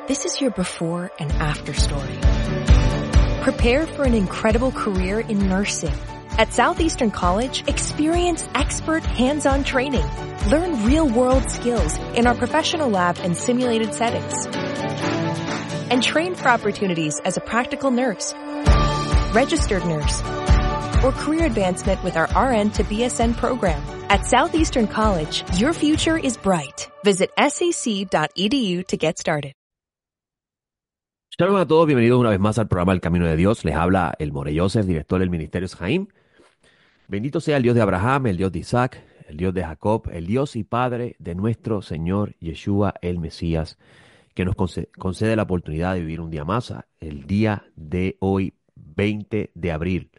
This is your before and after story. Prepare for an incredible career in nursing. At Southeastern College, experience expert hands-on training. Learn real-world skills in our professional lab and simulated settings. And train for opportunities as a practical nurse, registered nurse, or career advancement with our RN to BSN program. At Southeastern College, your future is bright. Visit sec.edu to get started. Shalom a todos, bienvenidos una vez más al programa El Camino de Dios. Les habla el More Yosef, director del Ministerio Jaim. Bendito sea el Dios de Abraham, el Dios de Isaac, el Dios de Jacob, el Dios y Padre de nuestro Señor Yeshua el Mesías, que nos concede la oportunidad de vivir un día más, el día de hoy, 20 de abril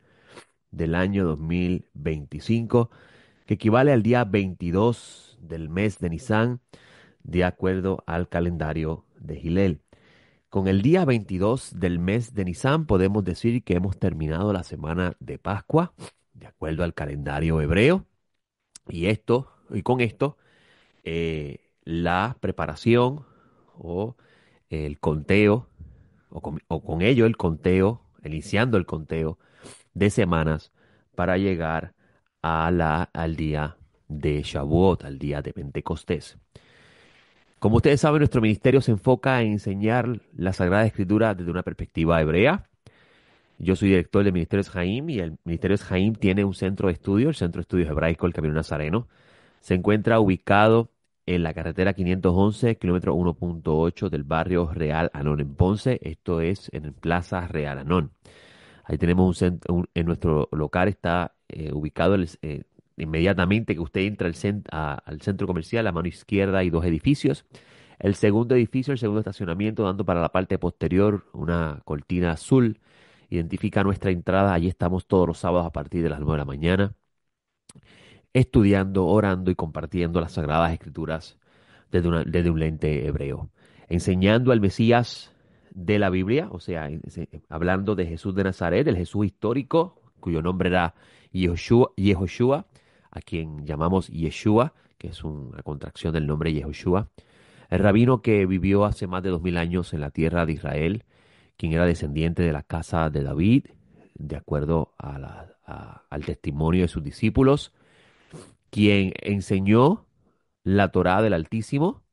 del año 2025, que equivale al día 22 del mes de Nisan, de acuerdo al calendario de Hillel. Con el día 22 del mes de Nisan podemos decir que hemos terminado la semana de Pascua, de acuerdo al calendario hebreo, y con esto la preparación o el conteo, o con ello el conteo, iniciando el conteo de semanas para llegar al día de Shavuot, al día de Pentecostés. Como ustedes saben, nuestro ministerio se enfoca en enseñar la Sagrada Escritura desde una perspectiva hebrea. Yo soy director del Ministerio Jaim y el Ministerio Jaim tiene un centro de estudio, el Centro de Estudios Hebraico del Camino Nazareno. Se encuentra ubicado en la carretera 511, kilómetro 1.8 del barrio Real Anón en Ponce. Esto es en Plaza Real Anón. Ahí tenemos un centro, en nuestro local está ubicado inmediatamente que usted entra al centro comercial, a mano izquierda hay dos edificios. El segundo edificio, el segundo estacionamiento, dando para la parte posterior una cortina azul, identifica nuestra entrada. Allí estamos todos los sábados a partir de las 9 de la mañana, estudiando, orando y compartiendo las Sagradas Escrituras desde un lente hebreo, enseñando al Mesías de la Biblia, o sea, hablando de Jesús de Nazaret, el Jesús histórico, cuyo nombre era Yehoshua, a quien llamamos Yeshua, que es una contracción del nombre Yehoshua, el rabino que vivió hace más de 2000 años en la tierra de Israel, quien era descendiente de la casa de David, de acuerdo al testimonio de sus discípulos, quien enseñó la Torá del Altísimo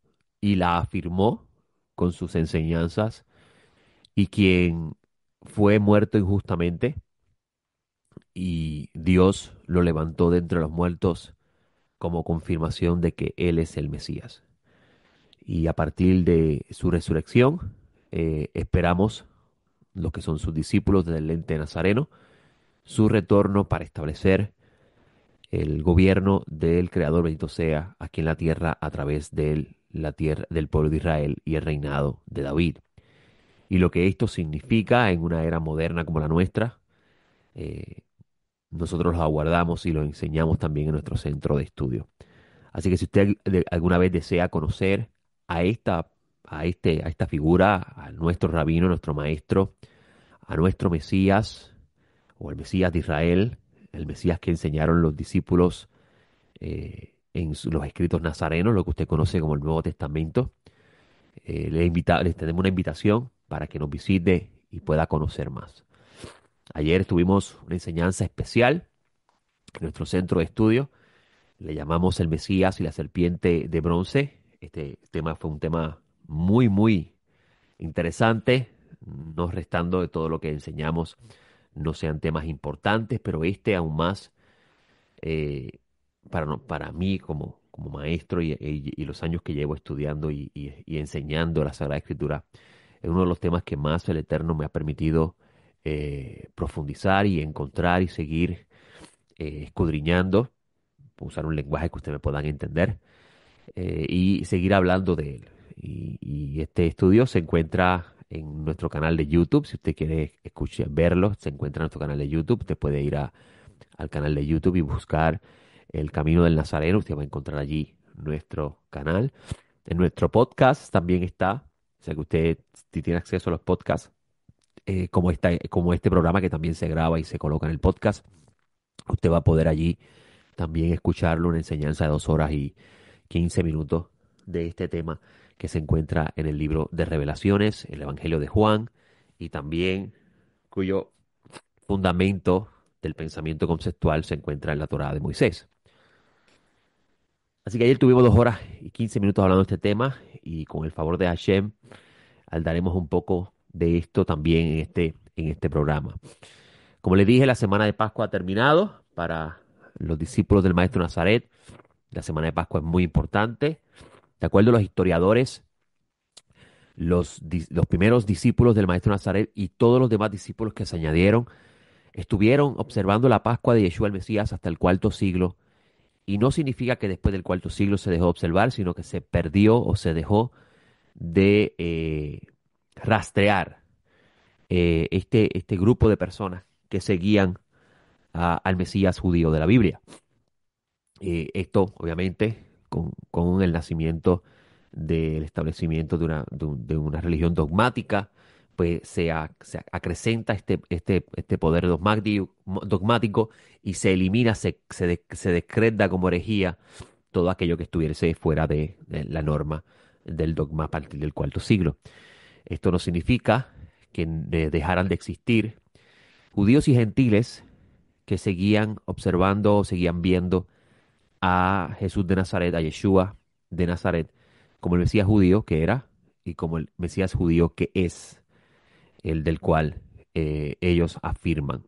y la afirmó con sus enseñanzas, y quien fue muerto injustamente y Dios lo levantó de entre los muertos como confirmación de que Él es el Mesías. Y a partir de su resurrección, esperamos, los que son sus discípulos del lente nazareno, su retorno para establecer el gobierno del Creador, bendito sea, aquí en la tierra a través de la tierra del pueblo de Israel y el reinado de David. Y lo que esto significa en una era moderna como la nuestra, nosotros lo aguardamos y lo enseñamos también en nuestro centro de estudio. Así que si usted alguna vez desea conocer a esta figura, a nuestro rabino, nuestro maestro, a nuestro Mesías, o el Mesías de Israel, el Mesías que enseñaron los discípulos en los escritos nazarenos, lo que usted conoce como el Nuevo Testamento, les tenemos una invitación para que nos visite y pueda conocer más. Ayer tuvimos una enseñanza especial en nuestro centro de estudio. Le llamamos El Mesías y la Serpiente de Bronce. Este tema fue un tema muy, muy interesante, no restando de todo lo que enseñamos no sean temas importantes, pero este aún más para mí como maestro y los años que llevo estudiando y enseñando la Sagrada Escritura, es uno de los temas que más el Eterno me ha permitido profundizar y encontrar y seguir escudriñando, usar un lenguaje que ustedes me puedan entender, y seguir hablando de él. Y este estudio se encuentra en nuestro canal de YouTube. Si usted quiere verlo, se encuentra en nuestro canal de YouTube. Usted puede ir al canal de YouTube y buscar El Camino del Nazareno. Usted va a encontrar allí nuestro canal. En nuestro podcast también está. O sea que usted, si tiene acceso a los podcasts, como este programa que también se graba y se coloca en el podcast, usted va a poder allí también escucharlo, una enseñanza de 2 horas y 15 minutos de este tema que se encuentra en el libro de Revelaciones, el Evangelio de Juan, y también cuyo fundamento del pensamiento conceptual se encuentra en la Torá de Moisés. Así que ayer tuvimos 2 horas y 15 minutos hablando de este tema y con el favor de Hashem daremos un poco de esto también en este programa. Como les dije, la semana de Pascua ha terminado para los discípulos del Maestro Nazaret. La semana de Pascua es muy importante. De acuerdo a los historiadores, los primeros discípulos del Maestro Nazaret y todos los demás discípulos que se añadieron estuvieron observando la Pascua de Yeshua el Mesías hasta el cuarto siglo. Y no significa que después del cuarto siglo se dejó de observar, sino que se perdió o se dejó de rastrear este grupo de personas que seguían al Mesías judío de la Biblia. Esto, obviamente, con el nacimiento del establecimiento de una religión dogmática, pues se acrecenta este poder dogmático y se elimina, se decreta como herejía todo aquello que estuviese fuera de la norma del dogma a partir del cuarto siglo. Esto no significa que dejaran de existir judíos y gentiles que seguían observando o seguían viendo a Jesús de Nazaret, a Yeshua de Nazaret, como el Mesías judío que era y como el Mesías judío que es, el del cual ellos afirman.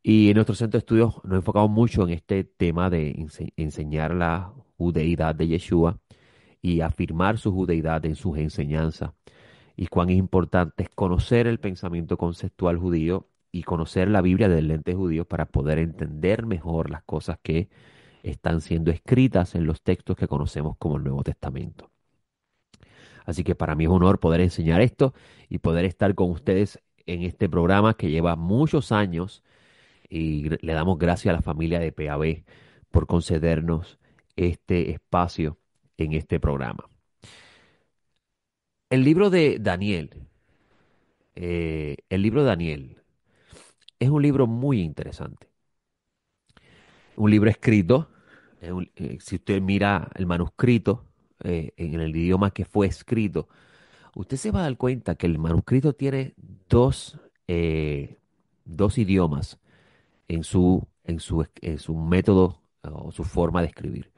Y en nuestro centro de estudios nos enfocamos mucho en este tema de enseñar la judeidad de Yeshua y afirmar su judeidad en sus enseñanzas. Y cuán importante es conocer el pensamiento conceptual judío y conocer la Biblia del lente judío para poder entender mejor las cosas que están siendo escritas en los textos que conocemos como el Nuevo Testamento. Así que para mí es un honor poder enseñar esto y poder estar con ustedes en este programa que lleva muchos años y le damos gracias a la familia de PAB por concedernos este espacio en este programa. El libro de Daniel, el libro de Daniel es un libro muy interesante. Un libro escrito, si usted mira el manuscrito en el idioma que fue escrito, usted se va a dar cuenta que el manuscrito tiene eh, dos idiomas en su método o su forma de escribir.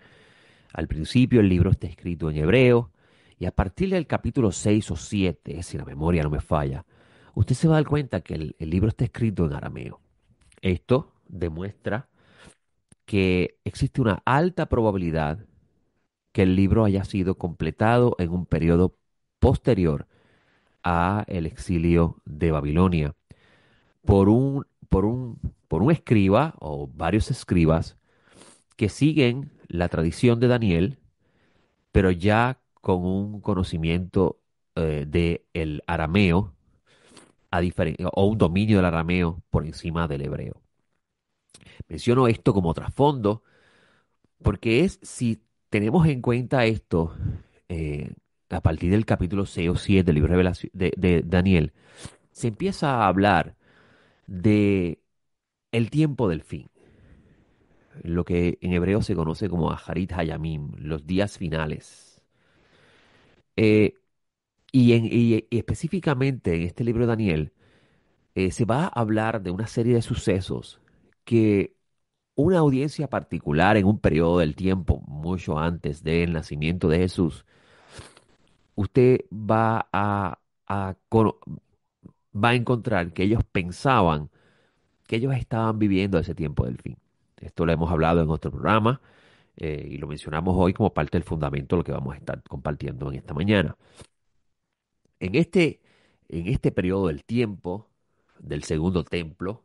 Al principio el libro está escrito en hebreo y a partir del capítulo 6 o 7, si la memoria no me falla, usted se va a dar cuenta que el libro está escrito en arameo. Esto demuestra que existe una alta probabilidad que el libro haya sido completado en un periodo posterior a el exilio de Babilonia por un escriba o varios escribas que siguen la tradición de Daniel, pero ya con un conocimiento de el arameo o un dominio del arameo por encima del hebreo. Menciono esto como trasfondo porque si tenemos en cuenta esto eh, a partir del capítulo 6 o 7 del libro de Daniel, se empieza a hablar de el tiempo del fin, lo que en hebreo se conoce como Aharit Hayamim, los días finales. Eh, y específicamente en este libro de Daniel se va a hablar de una serie de sucesos que una audiencia particular en un periodo del tiempo, mucho antes del nacimiento de Jesús, usted va a encontrar que ellos pensaban que ellos estaban viviendo ese tiempo del fin. Esto lo hemos hablado en otro programa y lo mencionamos hoy como parte del fundamento de lo que vamos a estar compartiendo en esta mañana. En este periodo del tiempo del segundo templo,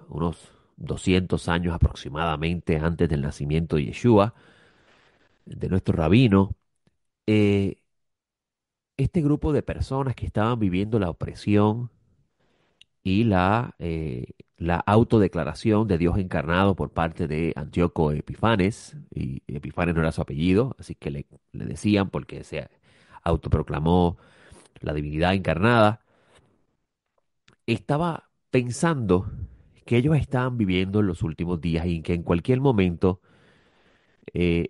unos 200 años aproximadamente antes del nacimiento de Yeshua, de nuestro rabino, eh, este grupo de personas que estaban viviendo la opresión y la autodeclaración de Dios encarnado por parte de Antíoco Epifanes, y Epifanes no era su apellido, así que le decían porque se autoproclamó la divinidad encarnada, estaba pensando que ellos estaban viviendo en los últimos días y que en cualquier momento,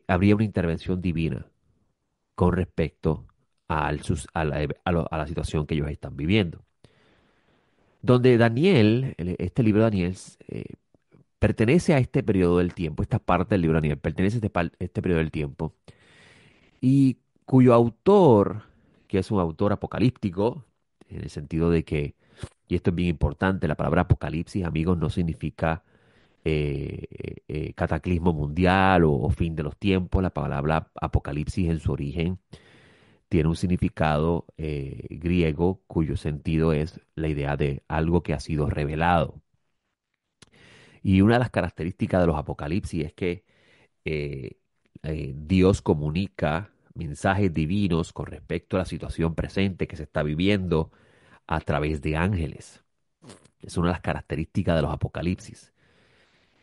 habría una intervención divina con respecto a la a la situación que ellos están viviendo. Donde Daniel, este libro de Daniel, pertenece a este periodo del tiempo, esta parte del libro de Daniel, pertenece a este periodo del tiempo, y cuyo autor, que es un autor apocalíptico, en el sentido de que, y esto es bien importante, la palabra apocalipsis, amigos, no significa cataclismo mundial o fin de los tiempos. La palabra apocalipsis en su origen tiene un significado griego cuyo sentido es la idea de algo que ha sido revelado. Y una de las características de los apocalipsis es que eh, Dios comunica mensajes divinos con respecto a la situación presente que se está viviendo a través de ángeles. Es una de las características de los apocalipsis.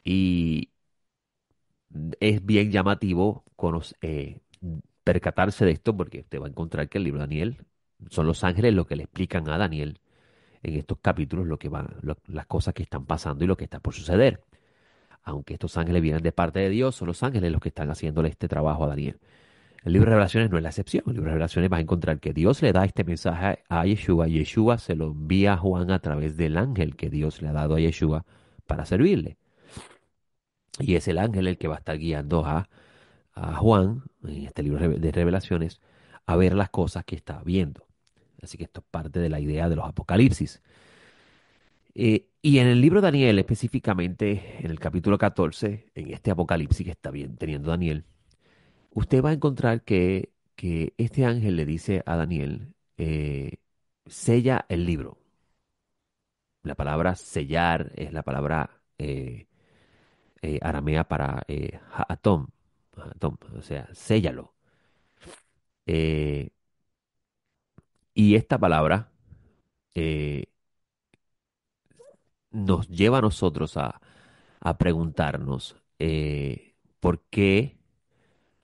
Y es bien llamativo percatarse de esto porque usted va a encontrar que el libro de Daniel son los ángeles los que le explican a Daniel en estos capítulos las cosas que están pasando y lo que está por suceder. Aunque estos ángeles vienen de parte de Dios, son los ángeles los que están haciéndole este trabajo a Daniel. El libro de Revelaciones no es la excepción. El libro de Revelaciones vas a encontrar que Dios le da este mensaje a Yeshua. Yeshua se lo envía a Juan a través del ángel que Dios le ha dado a Yeshua para servirle. Y es el ángel el que va a estar guiando a Juan, en este libro de Revelaciones, a ver las cosas que está viendo. Así que esto es parte de la idea de los apocalipsis. Y en el libro de Daniel, específicamente en el capítulo 14, en este apocalipsis que está bien teniendo Daniel, usted va a encontrar que este ángel le dice a Daniel, sella el libro. La palabra sellar es la palabra aramea para ha'atom, ha'atom, o sea, séllalo. Eh, y esta palabra eh, nos lleva a nosotros a preguntarnos por qué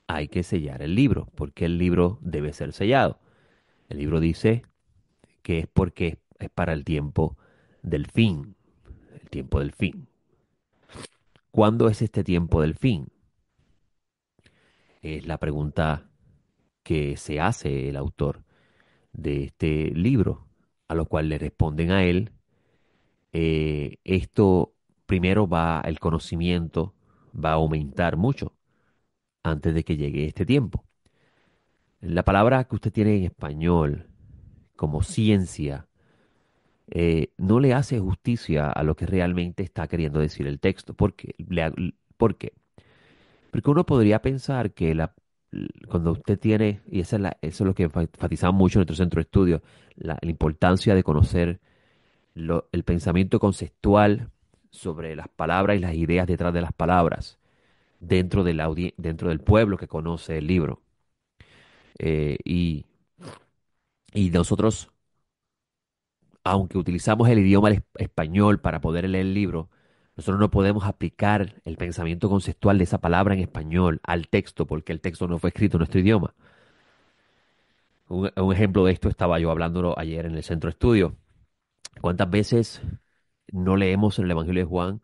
hay que sellar el libro, por qué el libro debe ser sellado. El libro dice que es porque es para el tiempo del fin, el tiempo del fin. ¿Cuándo es este tiempo del fin? Es la pregunta que se hace el autor de este libro, a lo cual le responden a él, esto primero el conocimiento va a aumentar mucho antes de que llegue este tiempo. La palabra que usted tiene en español como ciencia no le hace justicia a lo que realmente está queriendo decir el texto. ¿Por qué? Porque uno podría pensar que cuando usted tiene, y eso es lo que enfatizamos mucho en nuestro centro de estudio, la importancia de conocer el pensamiento conceptual sobre las palabras y las ideas detrás de las palabras dentro del pueblo que conoce el libro. Eh, y, y nosotros, aunque utilizamos el idioma español para poder leer el libro, nosotros no podemos aplicar el pensamiento conceptual de esa palabra en español al texto porque el texto no fue escrito en nuestro idioma. Un ejemplo de esto estaba yo hablándolo ayer en el centro de estudio. ¿Cuántas veces no leemos en el Evangelio de Juan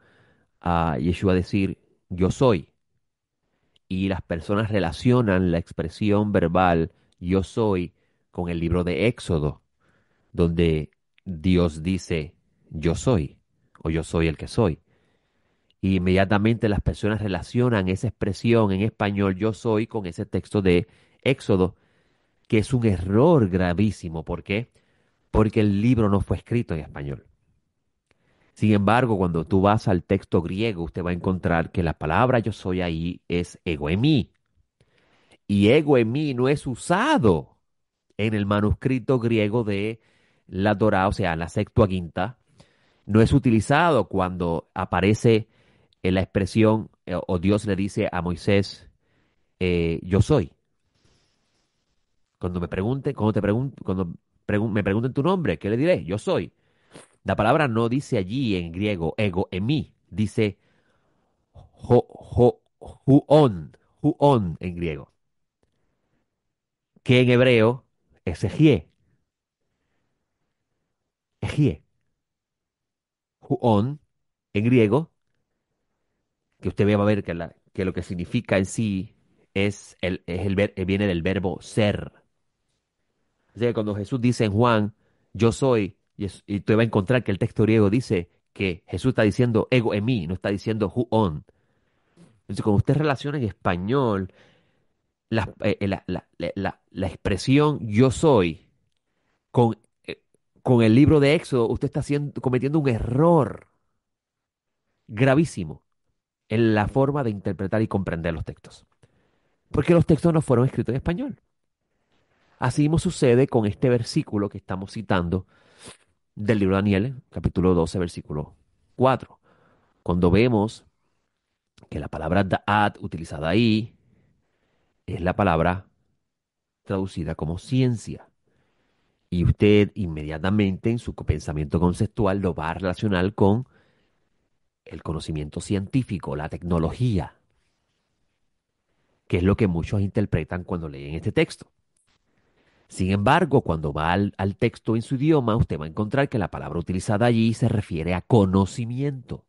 a Yeshua decir yo soy? Y las personas relacionan la expresión verbal yo soy con el libro de Éxodo, donde Dios dice yo soy o yo soy el que soy. Y inmediatamente las personas relacionan esa expresión en español yo soy con ese texto de Éxodo, que es un error gravísimo. ¿Por qué? Porque el libro no fue escrito en español. Sin embargo, cuando tú vas al texto griego, usted va a encontrar que la palabra yo soy ahí es ego en mí. Y ego en mí no es usado en el manuscrito griego de la Torá, o sea, la Septuaginta. No es utilizado cuando aparece en la expresión o Dios le dice a Moisés, yo soy. Cuando me pregunten, me pregunten tu nombre, ¿qué le diré? Yo soy. La palabra no dice allí en griego ego en mí, dice huon en griego, que en hebreo es ejie, huon en griego, que usted va a ver que lo que significa en sí viene del verbo ser. O sea, que cuando Jesús dice en Juan, yo soy, y usted va a encontrar que el texto griego dice que Jesús está diciendo ego en mí, no está diciendo who on. Entonces, cuando usted relaciona en español la expresión yo soy con, eh, con el libro de Éxodo, usted está cometiendo un error gravísimo en la forma de interpretar y comprender los textos. Porque los textos no fueron escritos en español. Así mismo sucede con este versículo que estamos citando del libro de Daniel, capítulo 12, versículo 4. Cuando vemos que la palabra da'at utilizada ahí es la palabra traducida como ciencia. Y usted inmediatamente en su pensamiento conceptual lo va a relacionar con el conocimiento científico, la tecnología, que es lo que muchos interpretan cuando leen este texto. Sin embargo, cuando va al texto en su idioma, usted va a encontrar que la palabra utilizada allí se refiere a conocimiento.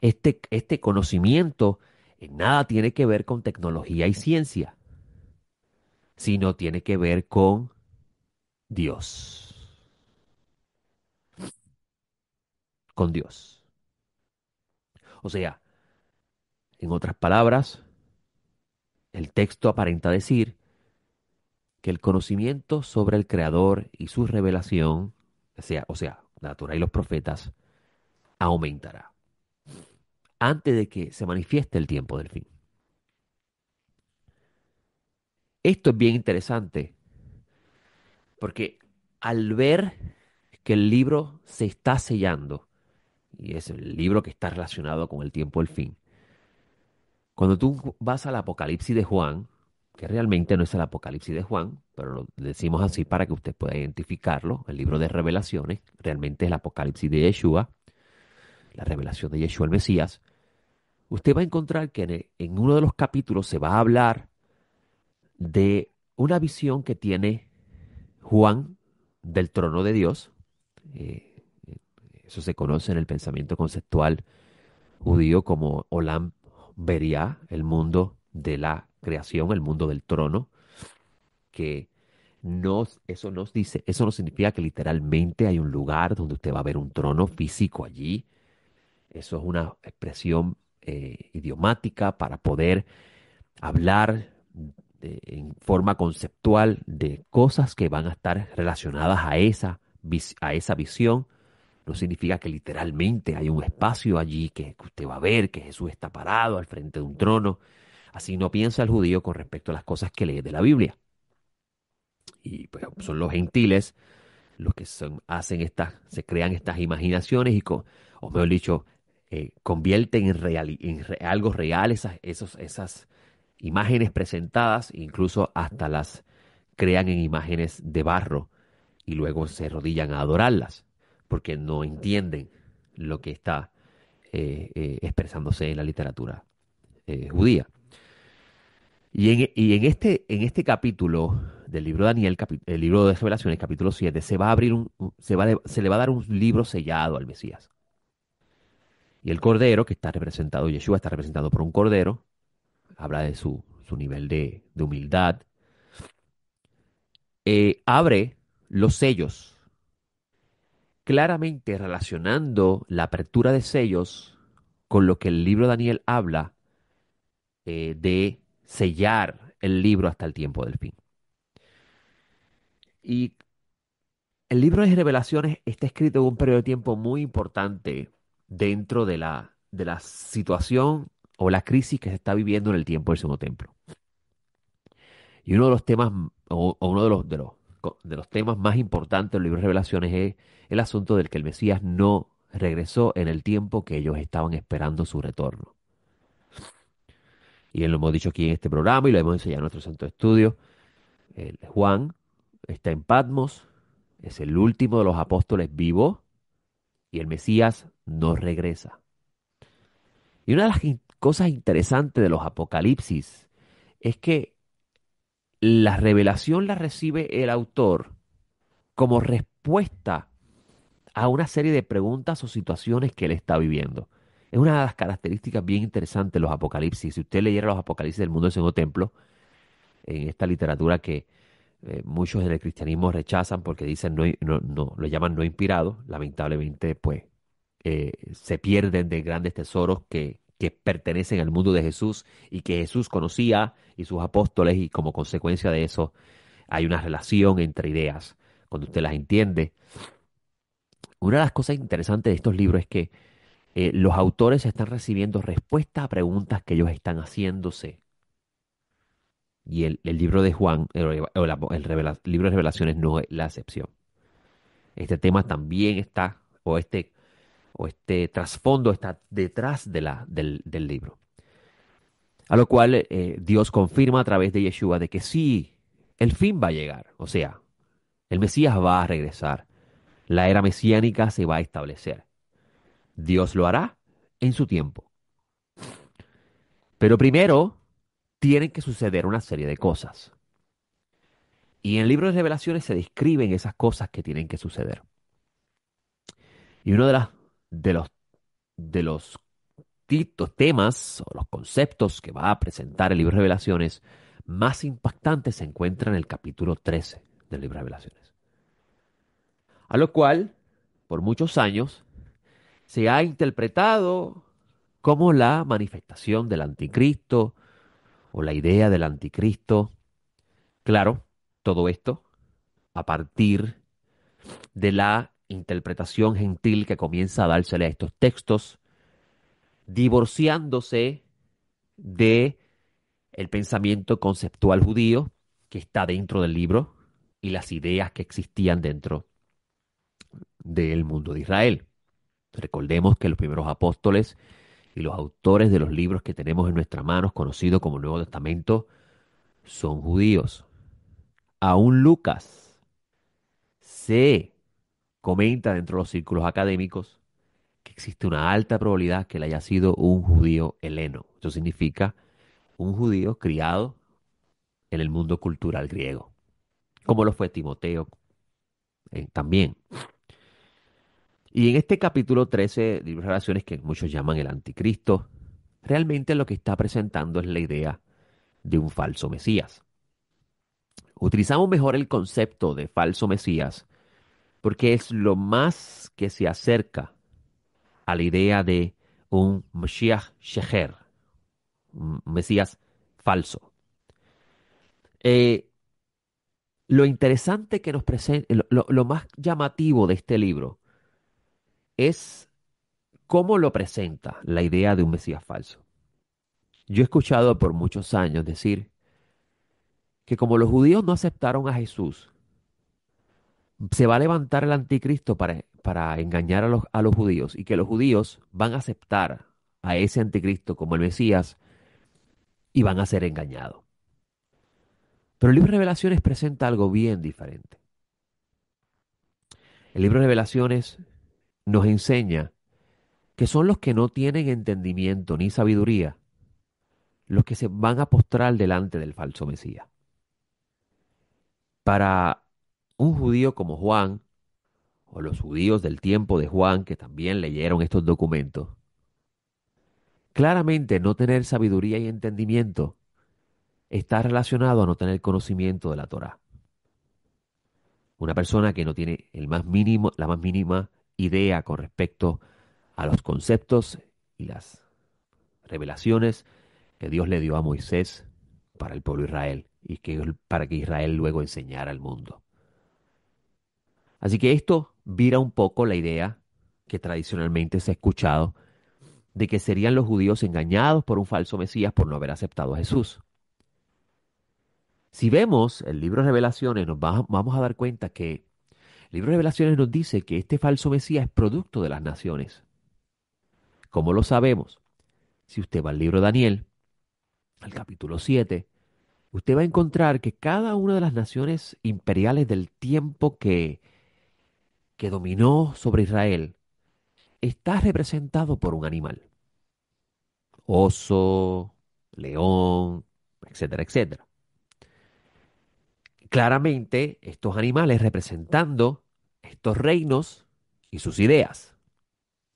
Este conocimiento en nada tiene que ver con tecnología y ciencia, sino tiene que ver con Dios, con Dios. O sea, en otras palabras, el texto aparenta decir que el conocimiento sobre el Creador y su revelación, o sea, la Torah y los profetas, aumentará antes de que se manifieste el tiempo del fin. Esto es bien interesante porque al ver que el libro se está sellando, y es el libro que está relacionado con el tiempo del fin, cuando tú vas al Apocalipsis de Juan, que realmente no es el Apocalipsis de Juan, pero lo decimos así para que usted pueda identificarlo, el libro de revelaciones, realmente es el Apocalipsis de Yeshua, la revelación de Yeshua el Mesías, usted va a encontrar que en uno de los capítulos se va a hablar de una visión que tiene Juan del trono de Dios. eh, Eso se conoce en el pensamiento conceptual judío como Olam Beria, el mundo de la creación, el mundo del trono, que eso no significa que literalmente hay un lugar donde usted va a ver un trono físico allí. Eso es una expresión idiomática para poder hablar en forma conceptual de cosas que van a estar relacionadas a esa visión. No significa que literalmente hay un espacio allí que usted va a ver, que Jesús está parado al frente de un trono. Así no piensa el judío con respecto a las cosas que lee de la Biblia. Y pues, son los gentiles los que hacen se crean estas imaginaciones o mejor dicho, convierten en algo real esas imágenes presentadas, incluso hasta las crean en imágenes de barro y luego se arrodillan a adorarlas, porque no entienden lo que está expresándose en la literatura judía. Y en este capítulo del libro de Daniel, el libro de Revelaciones, capítulo 7, se va a abrir se le va a dar un libro sellado al Mesías. Y el cordero, que está representado, Yeshua está representado por un cordero, habla de su nivel de humildad, abre los sellos, claramente relacionando la apertura de sellos con lo que el libro de Daniel habla de sellar el libro hasta el tiempo del fin. Y el libro de Revelaciones está escrito en un periodo de tiempo muy importante dentro de la situación o la crisis que se está viviendo en el tiempo del Segundo Templo. Y uno de los temas, o uno de los temas más importantes del libro de Revelaciones es el asunto del que el Mesías no regresó en el tiempo que ellos estaban esperando su retorno. Y lo hemos dicho aquí en este programa y lo hemos enseñado en nuestro santo estudio. Juan está en Patmos, es el último de los apóstoles vivos y el Mesías no regresa. Y una de las cosas interesantes de los apocalipsis es que la revelación la recibe el autor como respuesta a una serie de preguntas o situaciones que él está viviendo. Es una de las características bien interesantes de los apocalipsis. Si usted leyera los apocalipsis del mundo del segundo templo, en esta literatura que muchos en el cristianismo rechazan porque dicen no, lo llaman no inspirado. Lamentablemente, pues se pierden de grandes tesoros que pertenecen al mundo de Jesús y que Jesús conocía y sus apóstoles, y como consecuencia de eso hay una relación entre ideas. Cuando usted las entiende, una de las cosas interesantes de estos libros es que los autores están recibiendo respuestas a preguntas que ellos están haciéndose. Y el libro de Juan, libro de Revelaciones no es la excepción. Este tema también está, o este trasfondo está detrás del libro. A lo cual Dios confirma a través de Yeshua de que sí, el fin va a llegar. O sea, el Mesías va a regresar. La era mesiánica se va a establecer. Dios lo hará en su tiempo. Pero primero tienen que suceder una serie de cosas. Y en el libro de Revelaciones se describen esas cosas que tienen que suceder. Y uno de los, de los temas o los conceptos que va a presentar el libro de Revelaciones más impactantes se encuentra en el capítulo 13 del libro de Revelaciones. A lo cual, por muchos años, se ha interpretado como la manifestación del anticristo o la idea del anticristo. Claro, todo esto a partir de la interpretación gentil que comienza a dársele a estos textos, divorciándose de el pensamiento conceptual judío que está dentro del libro y las ideas que existían dentro del mundo de Israel. Recordemos que los primeros apóstoles y los autores de los libros que tenemos en nuestras manos, conocidos como Nuevo Testamento, son judíos. Aún Lucas se comenta dentro de los círculos académicos que existe una alta probabilidad que él haya sido un judío heleno. Eso significa un judío criado en el mundo cultural griego, como lo fue Timoteo también. Y en este capítulo 13 de Libro de Relaciones, que muchos llaman el anticristo, realmente lo que está presentando es la idea de un falso Mesías. Utilizamos mejor el concepto de falso Mesías porque es lo más que se acerca a la idea de un Mashiach Sheher, un Mesías falso. Eh, lo interesante que nos presenta, lo más llamativo de este libro es cómo lo presenta la idea de un Mesías falso. Yo he escuchado por muchos años decir que como los judíos no aceptaron a Jesús, se va a levantar el anticristo para engañar a los judíos, y que los judíos van a aceptar a ese anticristo como el Mesías y van a ser engañados. Pero el libro de Revelaciones presenta algo bien diferente. El libro de Revelaciones nos enseña que son los que no tienen entendimiento ni sabiduría los que se van a postrar delante del falso Mesías. Para un judío como Juan, o los judíos del tiempo de Juan, que también leyeron estos documentos, claramente no tener sabiduría y entendimiento está relacionado a no tener conocimiento de la Torá. Una persona que no tiene la más mínima idea con respecto a los conceptos y las revelaciones que Dios le dio a Moisés para el pueblo de Israel y para que Israel luego enseñara al mundo. Así que esto vira un poco la idea que tradicionalmente se ha escuchado de que serían los judíos engañados por un falso Mesías por no haber aceptado a Jesús. Si vemos el libro de Revelaciones, vamos a dar cuenta que el libro de Revelaciones nos dice que este falso Mesías es producto de las naciones. ¿Cómo lo sabemos? Si usted va al libro de Daniel, al capítulo 7, usted va a encontrar que cada una de las naciones imperiales del tiempo que dominó sobre Israel está representado por un animal. Oso, león, etcétera, etcétera. Claramente, estos animales representando estos reinos y sus ideas,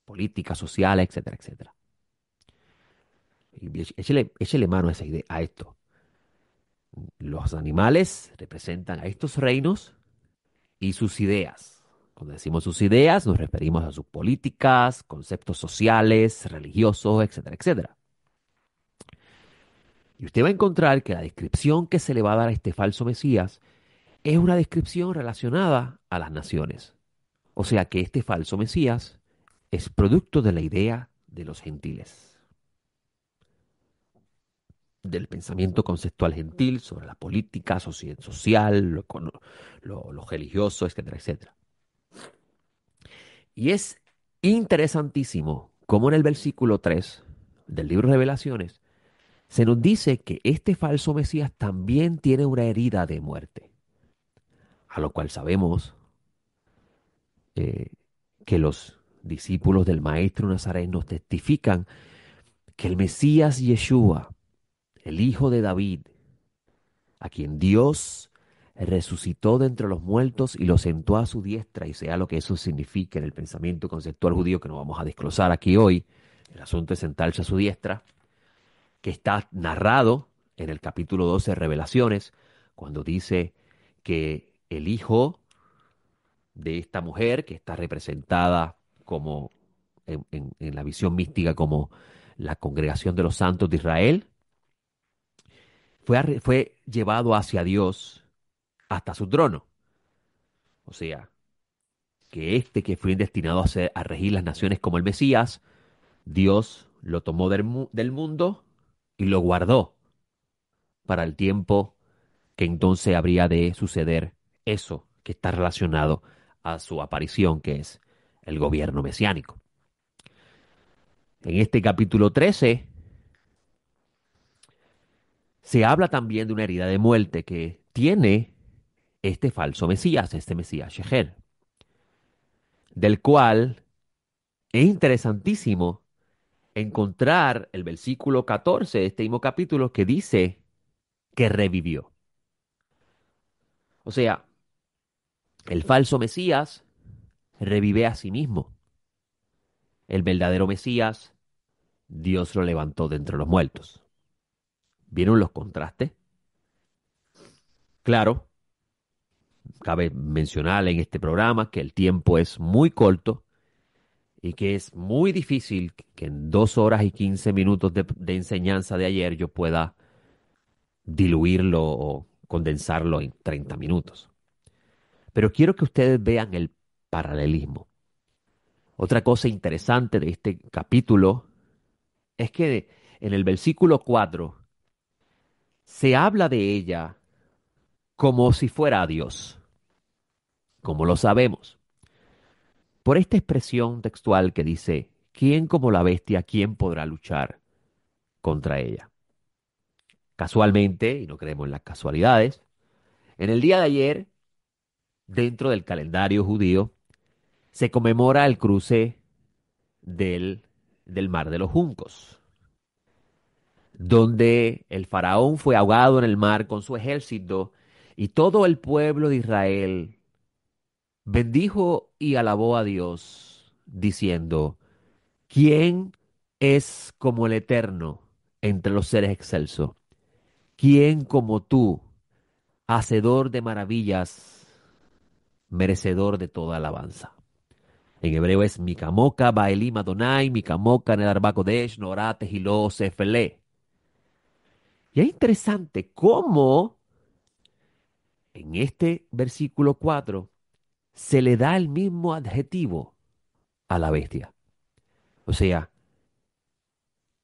políticas, sociales, etcétera, etcétera. Y échele mano a esa idea, a esto. Los animales representan a estos reinos y sus ideas. Cuando decimos sus ideas, nos referimos a sus políticas, conceptos sociales, religiosos, etcétera, etcétera. Y usted va a encontrar que la descripción que se le va a dar a este falso Mesías es una descripción relacionada a las naciones. O sea que este falso Mesías es producto de la idea de los gentiles, del pensamiento conceptual gentil sobre la política social, lo religioso, etcétera, etcétera. Y es interesantísimo cómo en el versículo 3 del libro de Revelaciones se nos dice que este falso Mesías también tiene una herida de muerte, a lo cual sabemos eh, que los discípulos del Maestro Nazaret nos testifican que el Mesías Yeshua, el hijo de David, a quien Dios resucitó de entre los muertos y lo sentó a su diestra, y sea lo que eso signifique en el pensamiento conceptual judío que no vamos a desglosar aquí hoy, el asunto de sentarse a su diestra, que está narrado en el capítulo 12 de Revelaciones, cuando dice que el hijo de esta mujer, que está representada como en la visión mística como la congregación de los santos de Israel, fue llevado hacia Dios hasta su trono. O sea, que este que fue destinado a regir las naciones como el Mesías, Dios lo tomó del mundo y lo guardó para el tiempo que entonces habría de suceder eso que está relacionado a su aparición, que es el gobierno mesiánico. En este capítulo 13 se habla también de una herida de muerte que tiene este falso Mesías, este Mesías Sheher, del cual es interesantísimo encontrar el versículo 14 de este mismo capítulo que dice que revivió. O sea, el falso Mesías revive a sí mismo. El verdadero Mesías, Dios lo levantó de entre los muertos. ¿Vieron los contrastes? Claro, cabe mencionar en este programa que el tiempo es muy corto y que es muy difícil que en 2 horas y 15 minutos de enseñanza de ayer yo pueda diluirlo o condensarlo en 30 minutos. Pero quiero que ustedes vean el paralelismo. Otra cosa interesante de este capítulo es que en el versículo 4 se habla de ella como si fuera Dios, como lo sabemos, por esta expresión textual que dice, ¿quién como la bestia, quién podrá luchar contra ella? Casualmente, y no creemos en las casualidades, en el día de ayer, dentro del calendario judío, se conmemora el cruce del Mar de los Juncos, donde el faraón fue ahogado en el mar con su ejército y todo el pueblo de Israel bendijo y alabó a Dios, diciendo, ¿quién es como el Eterno entre los seres excelsos? ¿Quién como tú, hacedor de maravillas, merecedor de toda alabanza? En hebreo es Mikamoka Baelim Adonai, Mikamoka Nedarba Kodesh, Norate Hilo Sefele. Y es interesante cómo en este versículo 4 se le da el mismo adjetivo a la bestia. O sea,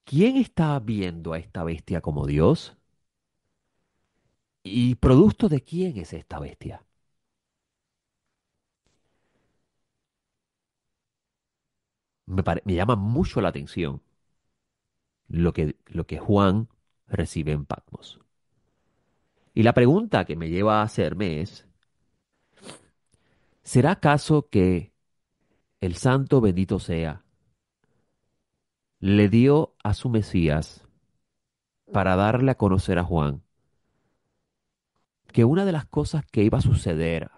¿quién está viendo a esta bestia como Dios? ¿Y producto de quién es esta bestia? Me llama mucho la atención lo que Juan recibe en Patmos. Y la pregunta que me lleva a hacerme es, ¿será acaso que el santo bendito sea le dio a su Mesías para darle a conocer a Juan que una de las cosas que iba a suceder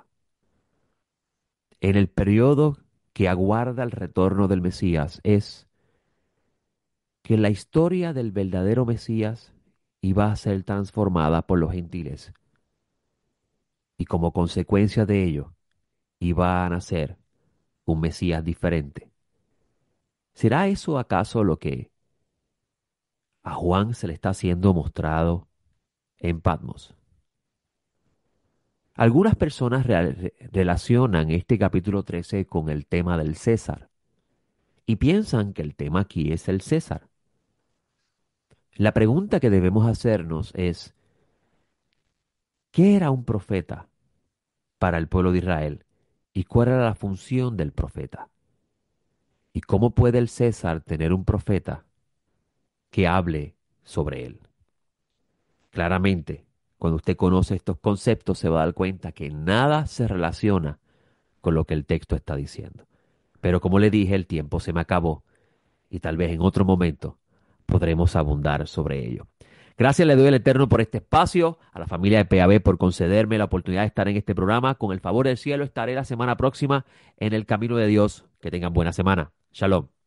en el periodo que aguarda el retorno del Mesías es que la historia del verdadero Mesías iba a ser transformada por los gentiles y como consecuencia de ello iba a nacer un Mesías diferente. ¿Será eso acaso lo que a Juan se le está siendo mostrado en Patmos? Algunas personas relacionan este capítulo 13 con el tema del César y piensan que el tema aquí es el César. La pregunta que debemos hacernos es, ¿qué era un profeta para el pueblo de Israel? ¿Y cuál era la función del profeta? ¿Y cómo puede el César tener un profeta que hable sobre él? Claramente, cuando usted conoce estos conceptos, se va a dar cuenta que nada se relaciona con lo que el texto está diciendo. Pero como le dije, el tiempo se me acabó y tal vez en otro momento podremos abundar sobre ello. Gracias le doy al Eterno por este espacio, a la familia de PAB por concederme la oportunidad de estar en este programa. Con el favor del cielo estaré la semana próxima en el camino de Dios. Que tengan buena semana. Shalom.